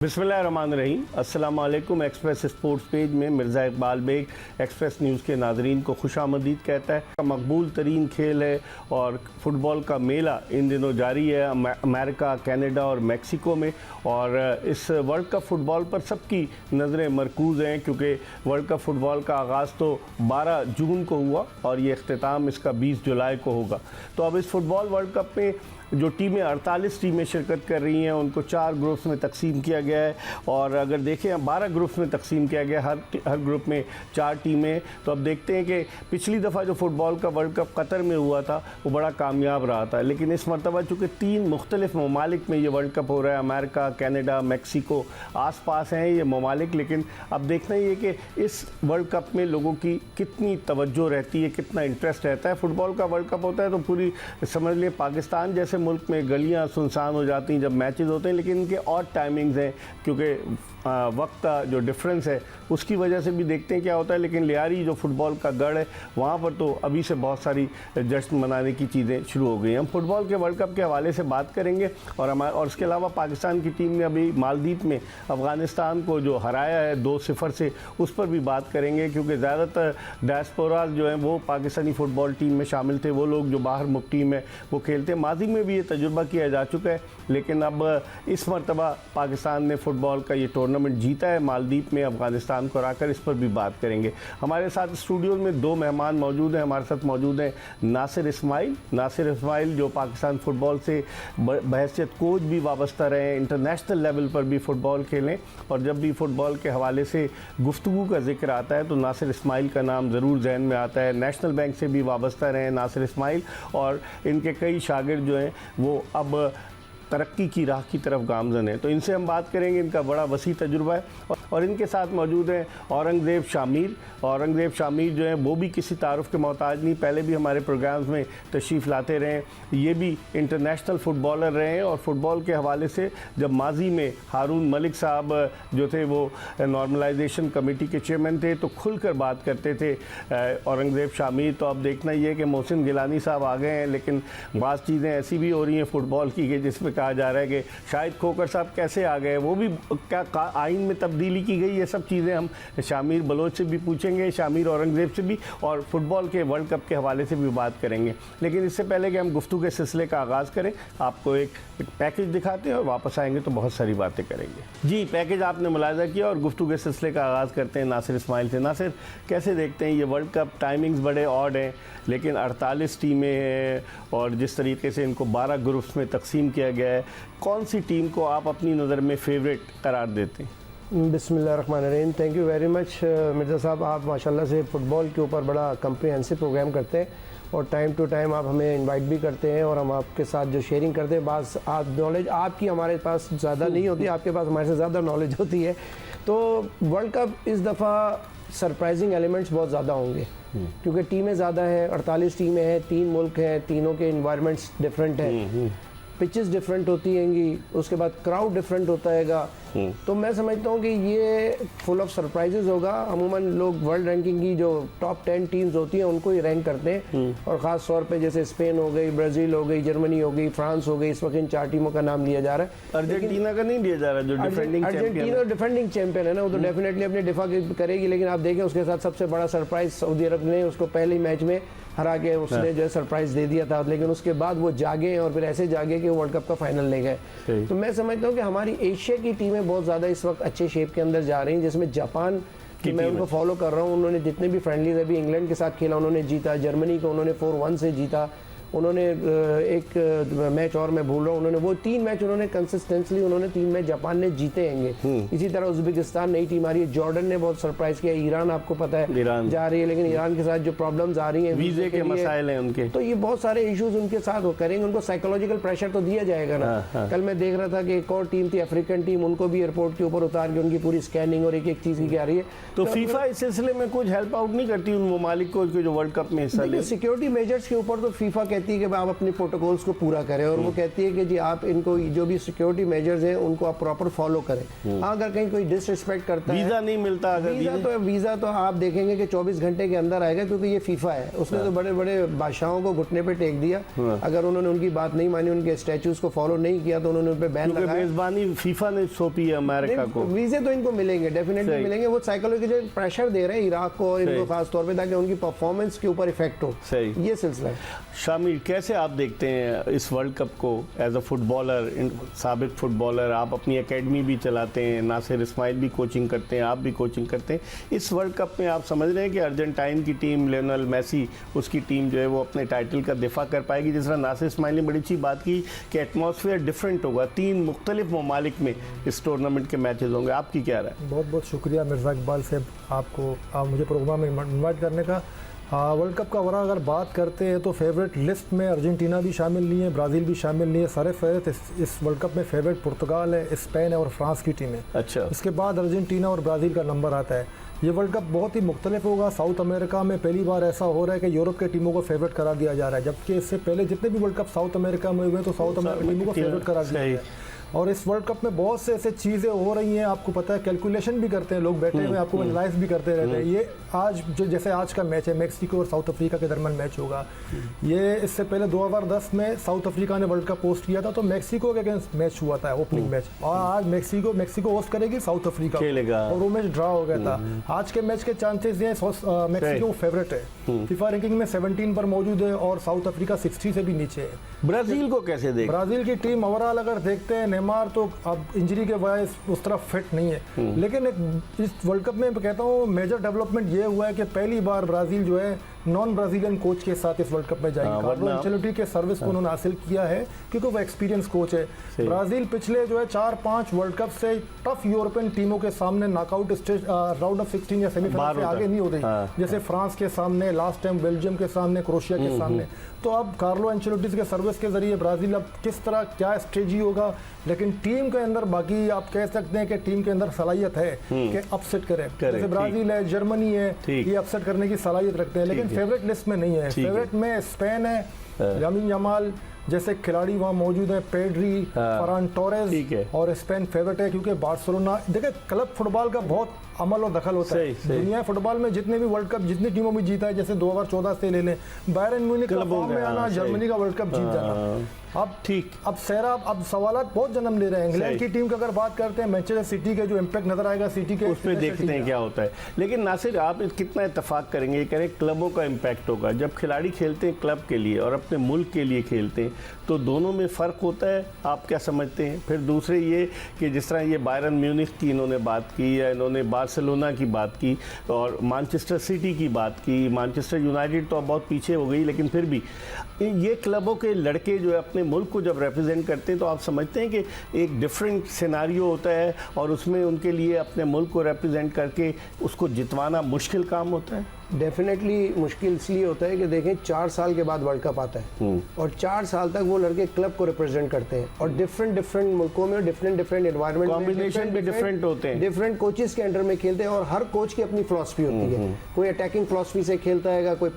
बिस्मिल्लाहिर्रहमानिर्रहीम। अस्सलाम वालेकुम। एक्सप्रेस स्पोर्ट्स पेज में मिर्ज़ा इकबाल बेग एक्सप्रेस न्यूज़ के नाज़रीन को खुशामदीद कहता है। मकबूल तरीन खेल है और फुटबॉल का मेला इन दिनों जारी है अमेरिका, कनाडा और मेक्सिको में। और इस वर्ल्ड कप फ़ुटबॉल पर सबकी नज़रें मरकूज़ हैं क्योंकि वर्ल्ड कप फ़ुटबॉल का आगाज़ तो 12 जून को हुआ और ये अख्तिताम इसका 20 जुलाई को होगा। तो अब इस फुटबॉल वर्ल्ड कप में जो टीमें 48 टीमें शिरकत कर रही हैं उनको 4 ग्रुप्स में तकसीम किया गया है। और अगर देखें 12 ग्रुप्स में तकसीम किया गया, हर ग्रुप में 4 टीमें। तो अब देखते हैं कि पिछली दफ़ा जो फुटबॉल का वर्ल्ड कप कतर में हुआ था वो बड़ा कामयाब रहा था, लेकिन इस मरतबा चूँकि 3 मुख्तलिफ ममालिक में ये वर्ल्ड कप हो रहा है, अमेरिका, कनाडा, मेक्सिको आस पास हैं ये ममालिक। लेकिन अब देखना ये कि इस वर्ल्ड कप में लोगों की कितनी तवज्जो रहती है, कितना इंटरेस्ट रहता है। फुटबॉल का वर्ल्ड कप होता है तो पूरी समझ लें पाकिस्तान जैसे मुल्क में गलियां सुनसान हो जाती हैं जब मैचेस होते हैं, लेकिन इनके और टाइमिंग्स हैं क्योंकि वक्त का जो डिफरेंस है उसकी वजह से भी देखते हैं क्या होता है। लेकिन लियारी जो फुटबॉल का गढ़ है वहाँ पर तो अभी से बहुत सारी जश्न मनाने की चीज़ें शुरू हो गई हैं। हम फुटबॉल के वर्ल्ड कप के हवाले से बात करेंगे और इसके अलावा पाकिस्तान की टीम ने अभी मालदीव में अफ़गानिस्तान को जो हराया है 2-0 से, उस पर भी बात करेंगे क्योंकि ज़्यादातर डायस्पोरा जो हैं वो पाकिस्तानी फ़ुटबॉल टीम में शामिल थे। वो लोग जो बाहर मुक़ीम है वो खेलते हैं। माजी में भी ये तजुर्बा किया जा चुका है, लेकिन अब इस मरतबा पाकिस्तान ने फ़ुटबॉल का ये टूर्नामेंट जीता है मालदीव में अफ़गानिस्तान को हराकर। इस पर भी बात करेंगे। हमारे साथ स्टूडियो में 2 मेहमान मौजूद हैं। हमारे साथ मौजूद हैं नासिर इस्माइल जो पाकिस्तान फ़ुटबॉल से बहैसियत कोच भी वाबस्ता रहे हैं, इंटरनेशनल लेवल पर भी फ़ुटबॉल खेलें और जब भी फ़ुटबॉल के हवाले से गुफ्तगू का जिक्र आता है तो नासिर इस्माइल का नाम ज़रूर जहन में आता है। नेशनल बैंक से भी वाबस्ता रहे हैं नासिर इस्माइल और इनके कई शागिर्द जो हैं वो अब तरक्की की राह की तरफ गामज़न है। तो इनसे हम बात करेंगे, इनका बड़ा वसी तजुर्बा है। और इनके साथ मौजूद हैं औरंगज़ेब शामिर जो हैं वो भी किसी तारुफ़ के मोहताज नहीं, पहले भी हमारे प्रोग्राम्स में तशरीफ़ लाते रहे। ये भी इंटरनेशनल फ़ुटबॉलर रहे हैं और फ़ुटबॉल के हवाले से जब माजी में हारून मलिक साहब जो थे वो नॉर्मलाइजेशन कमेटी के चेयरमैन थे तो खुलकर बात करते थे औरंगज़ेब शामिर। तो अब देखना ये है कि मोहसिन गिलानी साहब आ गए हैं, लेकिन बाज़ चीज़ें ऐसी भी हो रही हैं फ़ुटबॉल की जिसमें कहा जा रहा है कि शाहिद खोकर साहब कैसे आ गए, वो भी क्या आइन में तब्दीली की गई, ये सब चीज़ें हम शामिर बलोच से भी पूछेंगे, शामिर औरंगज़ेब से भी, और फुटबॉल के वर्ल्ड कप के हवाले से भी बात करेंगे। लेकिन इससे पहले कि हम गुफ्तगू के सिलसिले का आगाज़ करें, आपको एक पैकेज दिखाते हैं और वापस आएंगे तो बहुत सारी बातें करेंगे। जी, पैकेज आपने मुलाहिज़ा किया और गुफ्तगू के सिलसिले का आगाज़ करते हैं नासिर इस्माइल से। नासिर, कैसे देखते हैं ये वर्ल्ड कप? टाइमिंग्स बड़े ऑड हैं, लेकिन 48 टीमें हैं और जिस तरीके से इनको 12 ग्रुप्स में तकसीम किया गया है, कौन सी टीम को आप अपनी नज़र में फ़ेवरेट करार देते हैं? बिस्मिल्लाहिर्रहमानिर्रहीम। Thank you very much Mirza साहब। आप माशाल्लाह से फ़ुटबॉल के ऊपर बड़ा कम्प्रिहेंसिव प्रोग्राम करते हैं और टाइम टू टाइम आप हमें इनवाइट भी करते हैं और हम आपके साथ जो शेयरिंग करते हैं, बास आप नॉलेज आपकी हमारे पास ज़्यादा नहीं होती, आपके पास हमारे से ज़्यादा नॉलेज होती है। तो वर्ल्ड कप इस दफ़ा सरप्राइजिंग एलिमेंट्स बहुत ज़्यादा होंगे क्योंकि टीमें ज़्यादा हैं, 48 टीमें हैं, 3 मुल्क हैं, तीनों के इन्वायरमेंट्स डिफरेंट हैं, पिचेस डिफरेंट होती हैंगी, उसके बाद क्राउड डिफरेंट होता हैगा। तो मैं समझता हूँ कि ये फुल ऑफ सरप्राइजेज होगा। अमूमन लोग वर्ल्ड रैंकिंग की जो टॉप 10 टीम्स होती हैं उनको ही रैंक करते हैं और ख़ास तौर पे जैसे स्पेन हो गई, ब्राज़ील हो गई, जर्मनी हो गई, फ्रांस हो गई, इस वक्त इन 4 टीमों का नाम लिया जा रहा है। अर्जेंटीना का नहीं लिया जा रहा, जो अर्जेंटीना डिफेंडिंग चैंपियन है ना, वो तो डेफिनेटली अपने डिफा करेगी। लेकिन आप देखें उसके साथ सबसे बड़ा सरप्राइज सऊदी अरब ने उसको पहले मैच में हरा के उसने जो है सरप्राइज दे दिया था, लेकिन उसके बाद वो जागे और फिर ऐसे जागे कि वर्ल्ड कप का फाइनल ले गए। तो मैं समझता हूँ कि हमारी एशिया की टीमें बहुत ज़्यादा इस वक्त अच्छे शेप के अंदर जा रही हैं, जिसमें जापान कि मैं उनको फॉलो कर रहा हूँ। उन्होंने जितने भी फ्रेंडलीज अभी इंग्लैंड के साथ खेला उन्होंने जीता, जर्मनी को उन्होंने 4-1 से जीता, उन्होंने एक मैच और मैं भूल रहा हूँ, उन्होंने वो 3 मैच उन्होंने कंसिस्टेंटली उन्होंने 3 मैच जापान ने जीते हैं। इसी तरह उज़्बेकिस्तान नई टीम आ रही है, जॉर्डन ने बहुत सरप्राइज किया, ईरान आपको पता है ईरान जा रही है, लेकिन ईरान के साथ जो प्रॉब्लम्स आ रही हैं, वीज़े के मसाइल हैं उनके, तो ये बहुत सारे इश्यूज उनके साथ वो करेंगे। उनको साइकोलॉजिकल प्रेशर तो दिया जाएगा ना। कल मैं देख रहा था कि एक और टीम थी अफ्रीकन टीम, उनको भी एयरपोर्ट के ऊपर उतार के उनकी पूरी स्कैनिंग और एक चीज़ की आ रही है। तो फीफा इस सिलसिले में कुछ हेल्प आउट नहीं करती उन ममालिक को जो वर्ल्ड कप में हिस्सा ले? सिक्योरिटी मेजर्स के ऊपर तो फीफा कहती कहती है कि आप अपने प्रोटोकॉल्स को पूरा करें, और वो कहती है कि जी आप इनको जो भी सिक्योरिटी मेजर्स हैं उनको आप प्रॉपर फॉलो करें। हाँ, अगर कहीं कोई डिसरिस्पेक्ट करता है, वीजा नहीं मिलता, अगर वीज़ा तो आप देखेंगे कि 24 घंटे के अंदर आएगा, क्योंकि ये फीफा है, उसने तो बड़े बड़े बादशाहों को घुटने पे टेक दिया। अगर उन्होंने उनकी बात नहीं मानी, उनके स्टैचूज को फॉलो नहीं किया, तो उन्होंने उन पे बैन लगाया। मेजबानी फीफा ने सौंपी है अमेरिका को। वीजे तो इनको मिलेंगे, डेफिनेटली मिलेंगे। वो साइकोलॉजिकल प्रेशर दे रहे हैं इराक को और इनको खास तौर पे, ताकि उनकी परफॉर्मेंस के ऊपर इफेक्ट हो। सही, ये सिलसिला है। शामिल, कैसे आप देखते हैं इस वर्ल्ड कप को एज अ फुटबॉलर, साबिक फुटबॉलर, आप अपनी एकेडमी भी चलाते हैं, नासिर इस्माइल भी कोचिंग करते हैं, आप भी कोचिंग करते हैं। इस वर्ल्ड कप में आप समझ रहे हैं कि अर्जेंटाइन की टीम, लियोनेल मेसी, उसकी टीम जो है वो अपने टाइटल का दिफा कर पाएगी? जिस तरह नासिर इस्माइल ने बड़ी अच्छी बात की कि एटमॉस्फेयर डिफरेंट होगा, 3 मुख्तलिफ ममालिक में इस टूर्नामेंट के मैचेस होंगे। आपकी क्या राय? बहुत बहुत शुक्रिया मिर्ज़ा इकबाल साहब, आपको मुझे प्रोग्राम में इन्वाइट करने का। वर्ल्ड कप का वरा अगर बात करते हैं तो फेवरेट लिस्ट में अर्जेंटीना भी शामिल नहीं है, ब्राज़ील भी शामिल नहीं है। सारे फेवरेट इस वर्ल्ड कप में फेवरेट पुर्तगाल है, स्पेन है और फ्रांस की टीम है। अच्छा, इसके बाद अर्जेंटीना और ब्राज़ील का नंबर आता है। ये वर्ल्ड कप बहुत ही मुख्तलिफ होगा। साउथ अमेरिका में पहली बार ऐसा हो रहा है कि यूरोप के टीमों को फेवरेट करार दिया जा रहा है, जबकि इससे पहले जितने भी वर्ल्ड कप साउथ अमेरिका में हुए हैं तो साउथ अमेरिका टीमों को फेवरेट करार दिया गया है। और इस वर्ल्ड कप में बहुत से ऐसे चीज़ें हो रही हैं, आपको पता है, कैलकुलेशन भी करते हैं लोग बैठे हुए, आपको एनालाइज भी करते रहते हैं। ये आज जो जैसे आज का मैच है, मैक्सिको और साउथ अफ्रीका के दरमियान मैच होगा। ये इससे पहले 2010 में साउथ अफ्रीका ने वर्ल्ड कप होस्ट किया था, तो मैक्सिको के अगेंस्ट मैच हुआ था, ओपनिंग मैच। और आज मैक्सिको होस्ट करेगी साउथ अफ्रीका और वो मैच ड्रा हो गया था। आज के मैच के चांसेस हैं, मैक्सिको फेवरेट है, फीफा रैंकिंग में 17 पर मौजूद है और साउथ अफ्रीका 60 से भी नीचे है। ब्राज़ील को कैसे देखें? ब्राज़ील की टीम ओवरऑल अगर देखते हैं, नेमार तो अब इंजरी के वजह उस तरफ फिट नहीं है, लेकिन इस वर्ल्ड कप में कहता हूँ मेजर डेवलपमेंट ये हुआ है कि पहली बार ब्राज़ील जो है नॉन ब्राज़ीलियन कोच के साथ इस वर्ल्ड कप में जाएगी। कार्लो एंचेलोटी के सर्विस को उन्होंने हासिल किया है, क्योंकि वो एक्सपीरियंस कोच है। ब्राज़ील पिछले जो है 4-5 वर्ल्ड कप से टफ यूरोपियन टीमों के सामने नॉकआउट स्टेज, राउंड ऑफ 16 या सेमीफाइनल से आगे नहीं हो रही, जैसे फ्रांस के सामने, लास्ट टाइम बेल्जियम के सामने, क्रोशिया के सामने। तो अब कार्लो एंचेलोटी के सर्विस के जरिए ब्राज़ील अब किस तरह क्या स्ट्रेटजी होगा, लेकिन टीम के अंदर बाकी आप कह सकते हैं कि टीम के अंदर सलाहियत है कि अपसेट करे। जैसे ब्राज़ील है, जर्मनी है, ये अपसेट करने की सलाहियत रखते हैं, लेकिन फेवरेट लिस्ट में नहीं है। फेवरेट में स्पेन है, लामिन यमाल जैसे खिलाड़ी वहाँ मौजूद है, पेड्री, फरान टोरेस, और स्पेन फेवरेट है क्योंकि बार्सिलोना, देखिए क्लब फुटबॉल का बहुत अमल और दखल होता है। दुनिया फुटबॉल में जितने भी वर्ल्ड कप जितनी टीमों में जीता है, जैसे 2014 से ले लें, बायरन म्यूनिख का फॉर्म में आना, जर्मनी का वर्ल्ड कप जीत जाना। अब ठीक, अब सवालात बहुत जन्म ले रहे हैं। इंग्लैंड की टीम की अगर बात करते हैं, मैनचेस्टर सिटी के जो इम्पैक्ट नजर आएगा सिटी के, उस पर देखते हैं क्या होता है। लेकिन नासिर, आप कितना इत्तेफाक करेंगे, ये कह रहे क्लबों का इम्पैक्ट होगा। जब खिलाड़ी खेलते हैं क्लब के लिए और अपने मुल्क के लिए खेलते हैं, तो दोनों में फ़र्क होता है, आप क्या समझते हैं? फिर दूसरे ये कि जिस तरह ये बायरन म्यूनिख की इन्होंने बात की, या इन्होंने बार्सिलोना की बात की और मैनचेस्टर सिटी की बात की, मैनचेस्टर यूनाइटेड तो अब बहुत पीछे हो गई, लेकिन फिर भी ये क्लबों के लड़के जो है अपने मुल्क को जब रिप्रेजेंट करते हैं, तो आप समझते हैं कि एक डिफरेंट सिनारियो होता है और उसमें उनके लिए अपने मुल्क को रिप्रेजेंट करके उसको जितवाना मुश्किल काम होता है? डेफिनेटली मुश्किल इसलिए होता है कि देखें 4 साल के बाद वर्ल्ड कप आता है और 4 साल तक वो लड़के क्लब को रिप्रेजेंट करते हैं और डिफरेंट मुल्कों में डिफरेंट एनवायरनमेंट, कॉम्बिनेशन भी डिफरेंट होते हैं, डिफरेंट कोचेस के अंडर में खेलते हैं और हर कोच की अपनी फिलॉसफी होती है। कोई अटैकिंग फिलॉसफी से खेलता है, कोई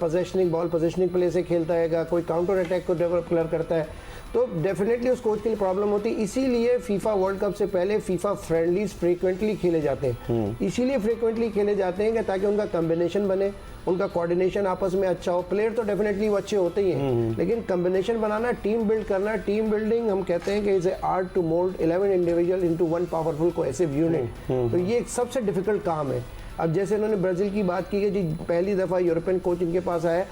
बॉल पोजिशनिंग प्ले से खेलता है, कोई काउंटर अटैक को डेवलप करता है, तो डेफिनेटली उस कोच के लिए प्रॉब्लम होती है। इसीलिए फीफा वर्ल्ड कप से पहले फीफा फ्रेंडलीज फ्रीक्वेंटली खेले जाते हैं, इसीलिए फ्रीक्वेंटली खेले जाते हैं कि ताकि उनका कॉम्बिनेशन बने, उनका कोऑर्डिनेशन आपस में अच्छा हो। प्लेयर तो डेफिनेटली वो अच्छे होते ही हैं, लेकिन कॉम्बिनेशन बनाना, टीम बिल्ड करना, टीम बिल्डिंग हम कहते हैं कि is a art to mould 11 individual into one powerful cohesive unit. तो ये एक सबसे डिफिकल्ट काम है। अब जैसे इन्होंने ब्राज़ील की बात की कि जी पहली दफ़ा यूरोपियन कोच इनके पास आया,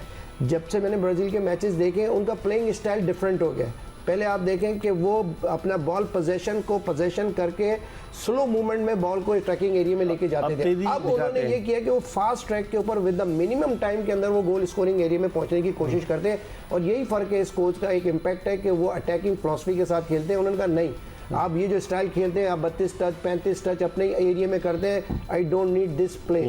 जब से मैंने ब्राज़ील के मैचेस देखे उनका प्लेइंग स्टाइल डिफरेंट हो गया। पहले आप देखें कि वो अपना बॉल पोजेशन करके स्लो मूवमेंट में बॉल को ट्रैकिंग एरिया में लेके जाते थे। अब उन्होंने ये किया कि वो फास्ट ट्रैक के ऊपर विद द मिनिमम टाइम के अंदर वो गोल स्कोरिंग एरिया में पहुंचने की कोशिश करते हैं और यही फर्क है। इस कोच का एक इम्पैक्ट है कि वो अटैकिंग फिलॉसफी के साथ खेलते हैं। उन्होंने कहा नहीं, आप ये जो स्टाइल खेलते हैं, आप 32 टच 35 टच अपने एरिया में करते हैं, I don't need this play.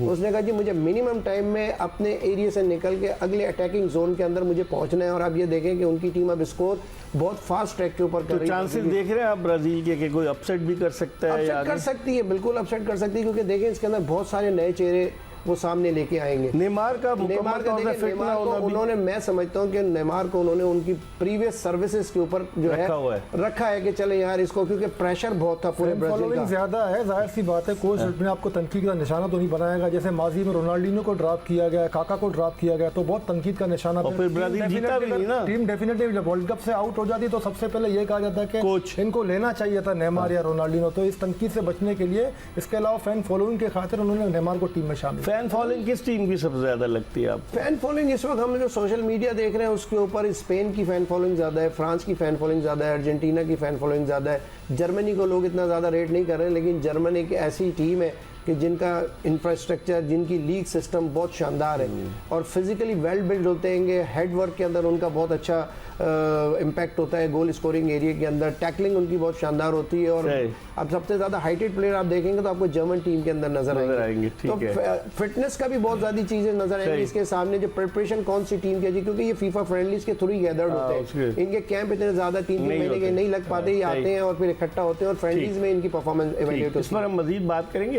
उसने कहा जी मुझे मिनिमम टाइम में अपने एरिया से निकल के अगले अटैकिंग जोन के अंदर मुझे पहुंचना है। और आप ये देखें कि उनकी टीम अब स्कोर बहुत फास्ट ट्रैक के ऊपर कर रही है। चांसेस देख रहे हैं आप ब्राजील के कि कोई अपसेट भी कर सकता है? अपसेट कर सकती है, बिल्कुल अपसेट कर सकती है, क्योंकि देखें इसके अंदर बहुत सारे नए चेहरे वो सामने लेके आएंगे। नेमार का नेमार का मुकम्मल तौर पे देखिए, फिट ना नेमार को होना भी उन्होंने, मैं समझता हूँ कि नेमार को उन्होंने उनकी प्रीवियस सर्विसेज के ऊपर जो है रखा हुआ है। रखा है कि चले यार इसको, क्योंकि प्रेशर बहुत था पूरे ब्राजील फॉलोइंग का। ज्यादा है, जाहिर सी बात है, कोच ने आपको तनकीद का निशाना तो नहीं बनाएगा। जैसे माजी में रोनाल्डिनो को ड्रॉप किया गया, काका को ड्रॉप किया गया, तो बहुत तनकीद का निशाना। और फिर ब्राजील जीता भी नहीं ना। टीम डेफिनेटली जब वर्ल्ड कप से आउट हो जाती तो सबसे पहले ये कहा जाता है कि कोच इनको लेना चाहिए था नेमार या रोनाल्डिनो। तो इस तनकीद से बचने के लिए, इसके अलावा फैन फॉलोइंग के खातिर उन्होंने नेमार को टीम में शामिल। फैन फॉलोइंग किस टीम की सबसे ज्यादा लगती है आपको? फैन फॉलोइंग इस वक्त हम जो सोशल मीडिया देख रहे हैं उसके ऊपर स्पेन की फैन फॉलोइंग ज़्यादा है, फ्रांस की फैन फॉलोइंग ज़्यादा है, अर्जेंटीना की फैन फॉलोइंग ज़्यादा है। जर्मनी को लोग इतना ज़्यादा रेट नहीं कर रहे हैं, लेकिन जर्मनी एक ऐसी टीम है कि जिनका इंफ्रास्ट्रक्चर, जिनकी लीग सिस्टम बहुत शानदार है और फिजिकली वेल बिल्ड होते हैं। हेड वर्क के अंदर उनका बहुत अच्छा इम्पैक्ट होता है, गोल स्कोरिंग एरिया के अंदर टैकलिंग उनकी बहुत शानदार होती है। और अब सबसे ज़्यादा हाइटेड प्लेयर आप देखेंगे तो आपको जर्मन टीम के अंदर नजर आएंगे। तो फिटनेस का भी बहुत ज़्यादा चीज़ें नजर आएंगी इसके सामने। जो प्रिपरेशन कौन सी टीम की, क्योंकि ये फीफा फ्रेंडलीज के थ्रू ही गैदर्ड होते हैं, इनके कैंप इतने ज़्यादा 3 महीने के नहीं लग पाते, ही आते हैं और फिर इकट्ठा होते हैं और फ्रेंडलीज में इनकी परफॉर्मेंस इवेल्युएट होती है। इस पर हम मजीद बात करेंगे।